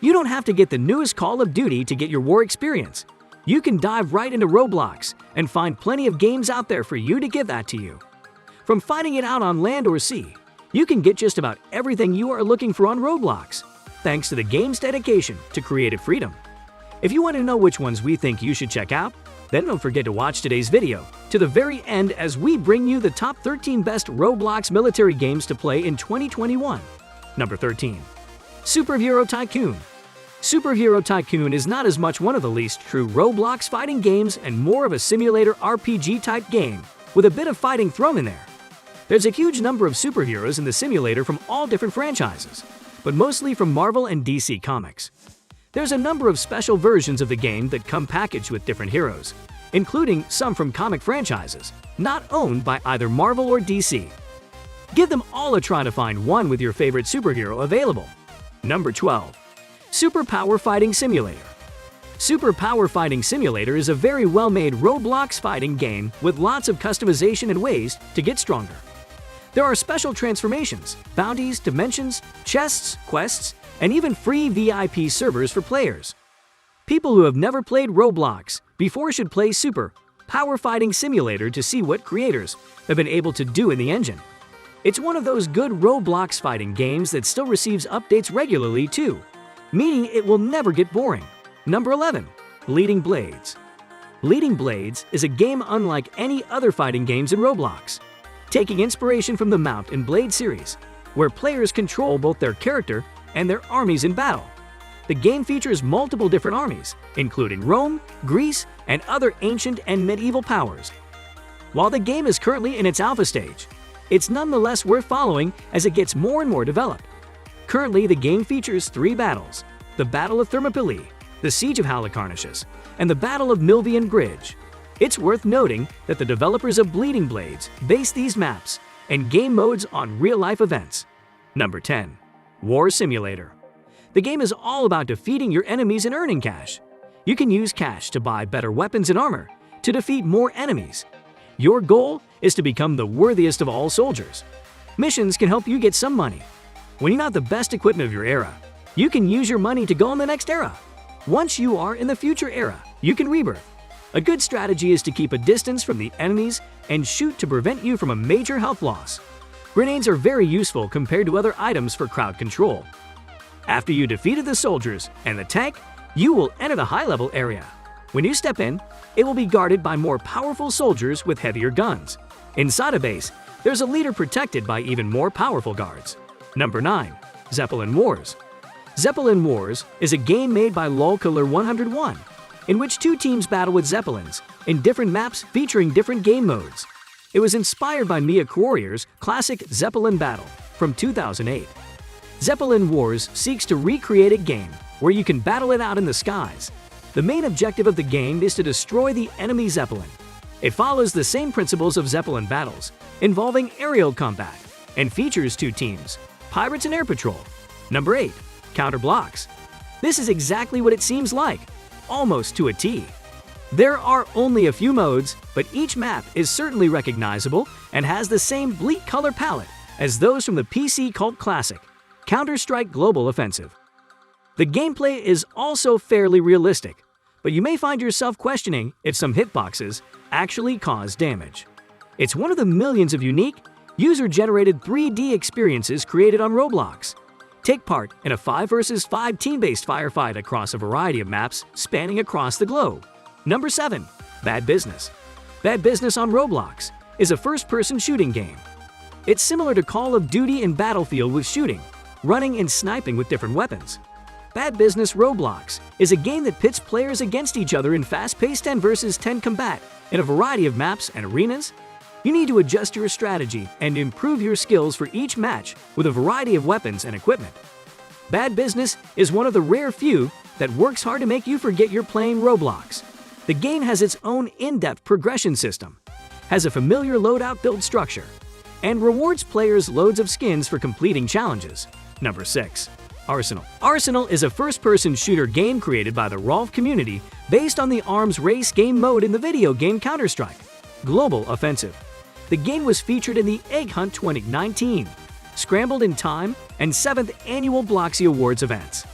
You don't have to get the newest Call of Duty to get your war experience. You can dive right into Roblox and find plenty of games out there for you to give that to you. From fighting it out on land or sea, you can get just about everything you are looking for on Roblox, thanks to the game's dedication to creative freedom. If you want to know which ones we think you should check out, then don't forget to watch today's video to the very end as we bring you the top 13 best Roblox military games to play in 2021. Number 13. Superhero Tycoon. Superhero Tycoon is not as much one of the least true Roblox fighting games and more of a simulator RPG-type game with a bit of fighting thrown in there. There's a huge number of superheroes in the simulator from all different franchises, but mostly from Marvel and DC Comics. There's a number of special versions of the game that come packaged with different heroes, including some from comic franchises, not owned by either Marvel or DC. Give them all a try to find one with your favorite superhero available. Number 12. Super Power Fighting Simulator. Super Power Fighting Simulator is a very well-made Roblox fighting game with lots of customization and ways to get stronger. There are special transformations, bounties, dimensions, chests, quests, and even free VIP servers for players. People who have never played Roblox before should play Super Power Fighting Simulator to see what creators have been able to do in the engine. It's one of those good Roblox fighting games that still receives updates regularly too, meaning it will never get boring. Number 11. Bleeding Blades. Bleeding Blades is a game unlike any other fighting games in Roblox, taking inspiration from the Mount and Blade series, where players control both their character and their armies in battle. The game features multiple different armies, including Rome, Greece, and other ancient and medieval powers. While the game is currently in its alpha stage, it's nonetheless worth following as it gets more and more developed. Currently, the game features 3 battles: the Battle of Thermopylae, the Siege of Halicarnassus, and the Battle of Milvian Bridge. It's worth noting that the developers of Bleeding Blades base these maps and game modes on real-life events. Number 10. War Simulator. The game is all about defeating your enemies and earning cash. You can use cash to buy better weapons and armor, to defeat more enemies. Your goal is to become the worthiest of all soldiers. Missions can help you get some money. When you're not the best equipment of your era, you can use your money to go in the next era. Once you are in the future era, you can rebirth. A good strategy is to keep a distance from the enemies and shoot to prevent you from a major health loss. Grenades are very useful compared to other items for crowd control. After you defeated the soldiers and the tank, you will enter the high-level area. When you step in, it will be guarded by more powerful soldiers with heavier guns. Inside a base, there's a leader protected by even more powerful guards. Number 9. Zeppelin Wars. Zeppelin Wars is a game made by LOLcolor 101, in which 2 teams battle with Zeppelins in different maps featuring different game modes. It was inspired by Mia Quarrier's classic Zeppelin Battle from 2008. Zeppelin Wars seeks to recreate a game where you can battle it out in the skies. The main objective of the game is to destroy the enemy Zeppelin. It follows the same principles of Zeppelin battles, involving aerial combat, and features 2 teams, Pirates and Air Patrol. Number 8. Counter Blocks. This is exactly what it seems like, almost to a T. There are only a few modes, but each map is certainly recognizable and has the same bleak color palette as those from the PC cult classic, Counter-Strike Global Offensive. The gameplay is also fairly realistic, but you may find yourself questioning if some hitboxes actually cause damage. It's one of the millions of unique, user-generated 3D experiences created on Roblox. Take part in a 5 vs 5 team-based firefight across a variety of maps spanning across the globe. Number 7. Bad Business. Bad Business on Roblox is a first-person shooting game. It's similar to Call of Duty and Battlefield with shooting, running and sniping with different weapons. Bad Business Roblox is a game that pits players against each other in fast-paced 10 vs 10 combat in a variety of maps and arenas. You need to adjust your strategy and improve your skills for each match with a variety of weapons and equipment. Bad Business is one of the rare few that works hard to make you forget you're playing Roblox. The game has its own in-depth progression system, has a familiar loadout build structure, and rewards players loads of skins for completing challenges. Number 6. Arsenal. Arsenal is a first-person shooter game created by the Rolf community based on the arms race game mode in the video game Counter-Strike Global Offensive. The game was featured in the Egg Hunt 2019, Scrambled in Time, and 7th Annual Bloxy Awards events.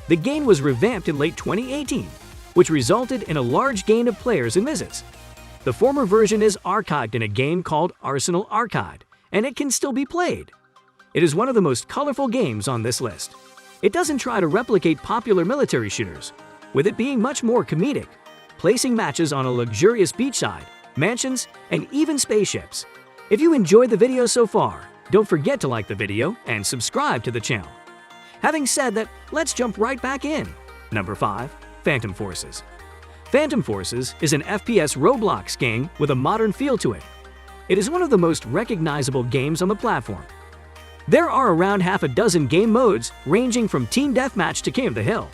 The game was revamped in late 2018, which resulted in a large gain of players and visits. The former version is archived in a game called Arsenal Archived, and it can still be played. It is one of the most colorful games on this list. It doesn't try to replicate popular military shooters, with it being much more comedic, placing matches on a luxurious beachside, mansions, and even spaceships. If you enjoyed the video so far, don't forget to like the video and subscribe to the channel. Having said that, let's jump right back in. Number 5. Phantom Forces. Phantom Forces is an FPS Roblox game with a modern feel to it. It is one of the most recognizable games on the platform. There are around half a dozen game modes ranging from Team Deathmatch to King of the Hill.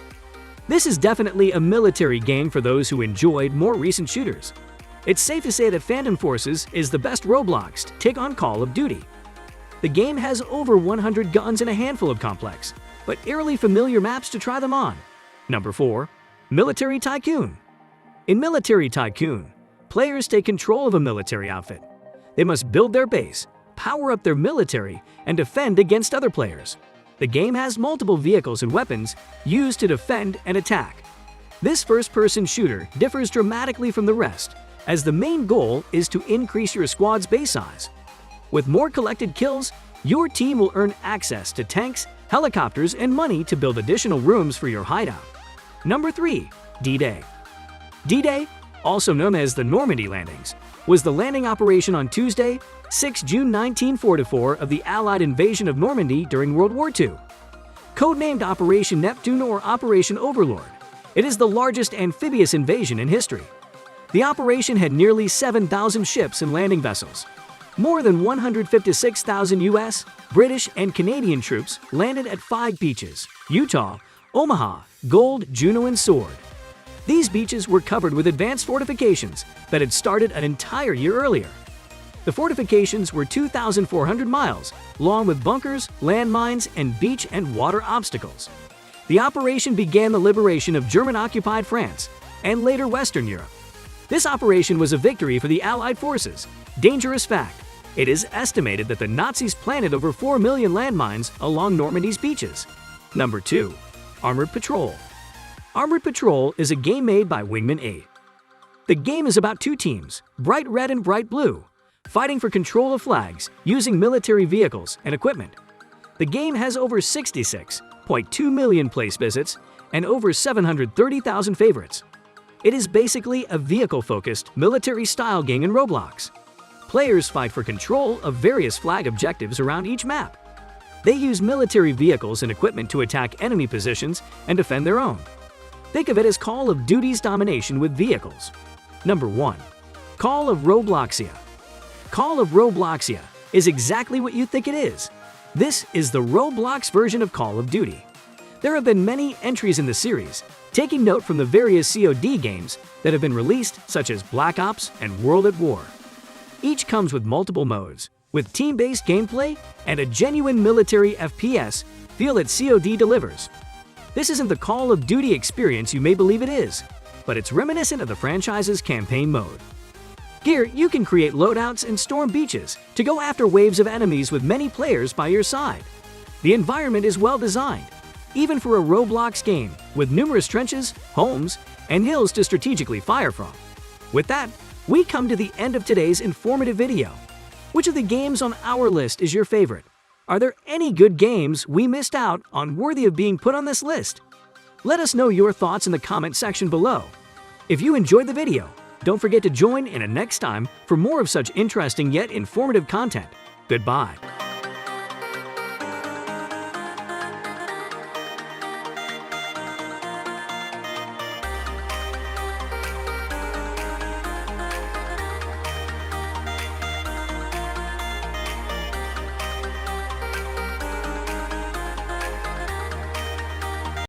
This is definitely a military game for those who enjoyed more recent shooters. It's safe to say that Phantom Forces is the best Roblox to take on Call of Duty. The game has over 100 guns and a handful of complex, but eerily familiar maps to try them on. Number 4. Military Tycoon. In Military Tycoon, players take control of a military outfit. They must build their base, power up their military, and defend against other players. The game has multiple vehicles and weapons used to defend and attack. This first-person shooter differs dramatically from the rest, as the main goal is to increase your squad's base size. With more collected kills, your team will earn access to tanks, helicopters, and money to build additional rooms for your hideout. Number 3. D-Day. D-Day, also known as the Normandy landings, was the landing operation on Tuesday, 6 June 1944 of the Allied invasion of Normandy during World War II. Codenamed Operation Neptune or Operation Overlord, it is the largest amphibious invasion in history. The operation had nearly 7,000 ships and landing vessels. More than 156,000 U.S., British, and Canadian troops landed at 5 beaches: Utah, Omaha, Gold, Juneau, and Sword. These beaches were covered with advanced fortifications that had started an entire year earlier. The fortifications were 2,400 miles long with bunkers, landmines, and beach and water obstacles. The operation began the liberation of German-occupied France and later Western Europe. This operation was a victory for the Allied forces. Dangerous fact: it is estimated that the Nazis planted over 4 million landmines along Normandy's beaches. Number 2. Armored Patrol. Armored Patrol is a game made by Wingman 8. The game is about 2 teams, Bright Red and Bright Blue, fighting for control of flags using military vehicles and equipment. The game has over 66.2 million place visits and over 730,000 favorites. It is basically a vehicle-focused, military-style game in Roblox. Players fight for control of various flag objectives around each map. They use military vehicles and equipment to attack enemy positions and defend their own. Think of it as Call of Duty's domination with vehicles. Number 1. Call of Robloxia. Call of Robloxia is exactly what you think it is. This is the Roblox version of Call of Duty. There have been many entries in the series, taking note from the various COD games that have been released, such as Black Ops and World at War. Each comes with multiple modes, with team-based gameplay and a genuine military FPS feel that COD delivers. This isn't the Call of Duty experience you may believe it is, but it's reminiscent of the franchise's campaign mode. Here, you can create loadouts and storm beaches to go after waves of enemies with many players by your side. The environment is well designed, even for a Roblox game, with numerous trenches, homes, and hills to strategically fire from. With that, we come to the end of today's informative video. Which of the games on our list is your favorite? Are there any good games we missed out on worthy of being put on this list? Let us know your thoughts in the comment section below. If you enjoyed the video, don't forget to join in next time for more of such interesting yet informative content. Goodbye.